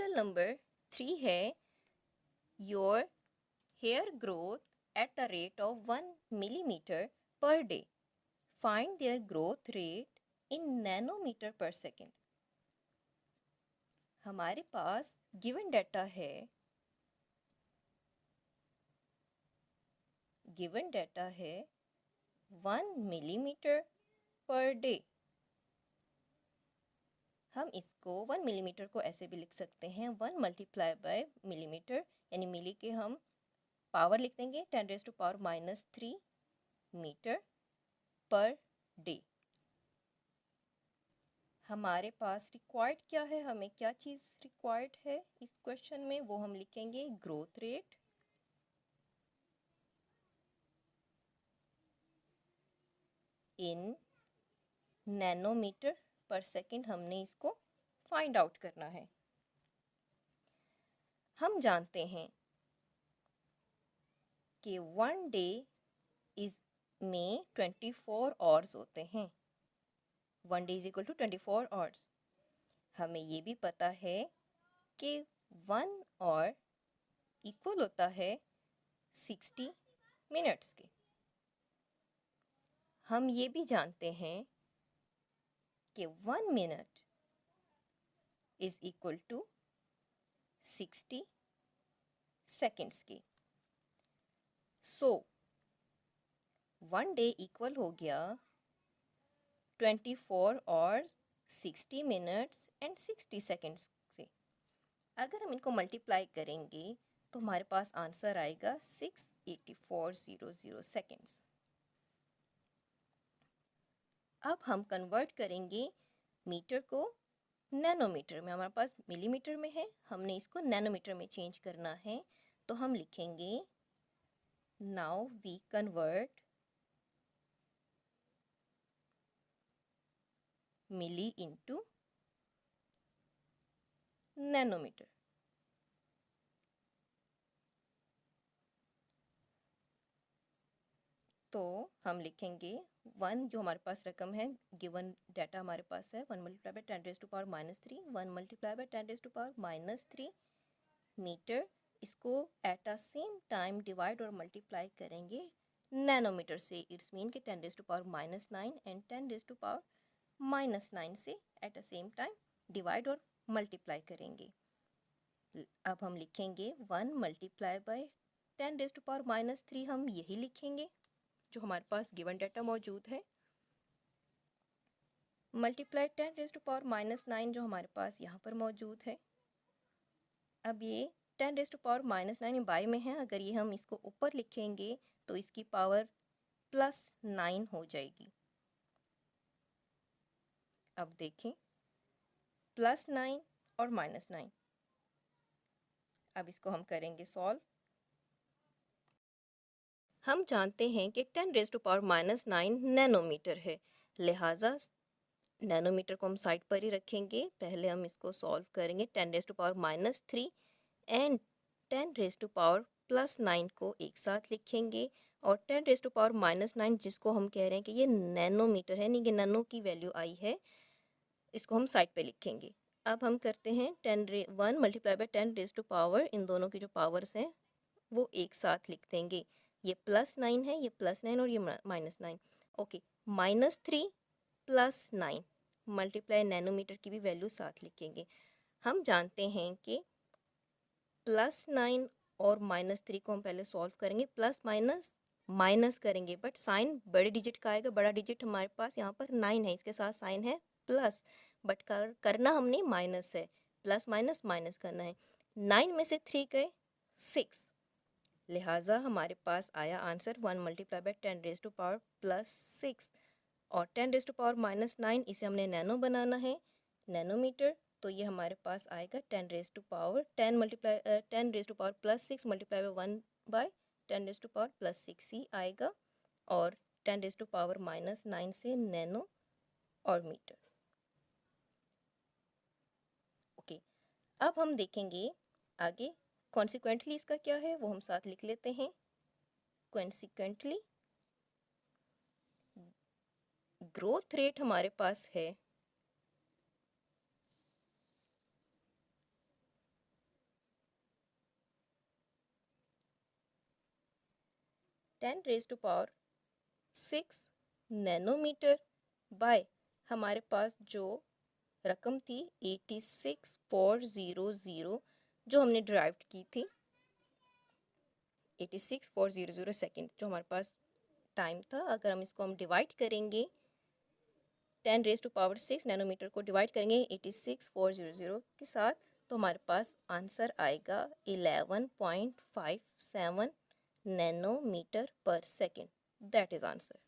Example number 3 है your hair growth at the rate of 1 millimetre per day. Find their growth rate in nanometre per second. हमारे पास given data है, given data है 1 millimetre per day. हम इसको 1 millimetre को ऐसे भी लिख सकते हैं 1 मल्टीप्लाई बाय मिलीमीटर, यानी मिली के हम पावर लिख देंगे 10⁻³ मीटर पर डे। हमारे पास रिक्वायर्ड क्या है, हमें क्या चीज़ रिक्वायर्ड है इस क्वेश्चन में, वो हम लिखेंगे growth rate in nanometre per second. हमने इसको फाइंड आउट करना है। हम जानते हैं कि 1 डे इज में 24 आवर्स होते हैं। 1 day is equal to 24 hours. हमें ये भी पता है कि 1 आवर इक्वल होता है 60 मिनट्स के। हम ये भी जानते हैं कि 1 minute is equal to 60 seconds के। सो 1 डे इक्वल हो गया 24 आवर्स 60 मिनट्स एंड 60 सेकेंड्स से। अगर हम इनको मल्टीप्लाई करेंगे तो हमारे पास आंसर आएगा 68400 सेकेंड्स। अब हम कन्वर्ट करेंगे मीटर को नैनोमीटर में। हमारे पास मिलीमीटर में है, हमने इसको नैनोमीटर में चेंज करना है, तो हम लिखेंगे now we convert milli into nanometre. तो हम लिखेंगे 1 जो हमारे पास रकम है, गिवन डाटा हमारे पास है 1 multiply by 10⁻³ 1 multiply by 10⁻³ metre. इसको at a same time divide और मल्टीप्लाई करेंगे नैनोमीटर से। इट्स मीन कि 10⁻⁹ एंड 10⁻⁹ से at a same time divide और मल्टीप्लाई करेंगे। अब हम लिखेंगे 1 मल्टीप्लाई बाय 10⁻³ हम यही लिखेंगे जो हमारे पास गिवन डाटा मौजूद है, मल्टीप्लाई 10⁻⁹ जो हमारे पास यहाँ पर मौजूद है। अब ये 10⁻⁹ बाय में है, अगर ये हम इसको ऊपर लिखेंगे तो इसकी पावर +9 हो जाएगी। अब देखें +9 और -9। अब इसको हम करेंगे सॉल्व। हम जानते हैं कि 10⁻⁹ नैनोमीटर है, लिहाजा नैनोमीटर को हम साइड पर ही रखेंगे। पहले हम इसको सॉल्व करेंगे 10⁻³ एंड 10⁻�9 को एक साथ लिखेंगे, और 10⁻�9 जिसको हम कह रहे हैं कि ये नैनोमीटर है, यानी कि नैनो की वैल्यू आई है, इसको हम साइड पे लिखेंगे। अब हम करते हैं 1 मल्टीप्लाई बाय 10⁻, इन दोनों की जो पावर्स हैं वो एक साथ लिख देंगे। ये +9 है, ये +9 और ये -9। ओके, -3 +9 मल्टीप्लाई नैनोमीटर की भी वैल्यू साथ लिखेंगे। हम जानते हैं कि +9 और -3 को हम पहले सॉल्व करेंगे, प्लस माइनस माइनस करेंगे, बट साइन बड़े डिजिट का आएगा। बड़ा डिजिट हमारे पास यहाँ पर 9 है, इसके साथ साइन है प्लस, बट करना हमने माइनस है। प्लस माइनस माइनस करना है। 9 में से 3 गए 6, लिहाजा हमारे पास आया आंसर 1 मल्टीप्लाई बाय 10⁻⁻6 और 10⁻⁻9 इसे हमने नैनो बनाना है, नैनोमीटर। तो ये हमारे पास आएगा 10⁻10 मल्टीप्लाई 10⁻+6 मल्टीप्लाई बाय 1 बाय 10⁻+6 ही आएगा, और 10⁻⁻9 से नैनो और मीटर। ओके, अब हम देखेंगे आगे कॉन्सिक्वेंटली इसका क्या है, वो हम साथ लिख लेते हैं। कॉन्सिक्वेंटली ग्रोथ रेट हमारे पास है 10⁻6 नैनोमीटर बाय हमारे पास जो रकम थी 86400 जो हमने ड्राइव की थी, 86400 सेकेंड जो हमारे पास टाइम था। अगर हम इसको डिवाइड करेंगे 10⁻6 नैनोमीटर को डिवाइड करेंगे 86400 के साथ, तो हमारे पास आंसर आएगा 11.57 nanometre per second. That is answer.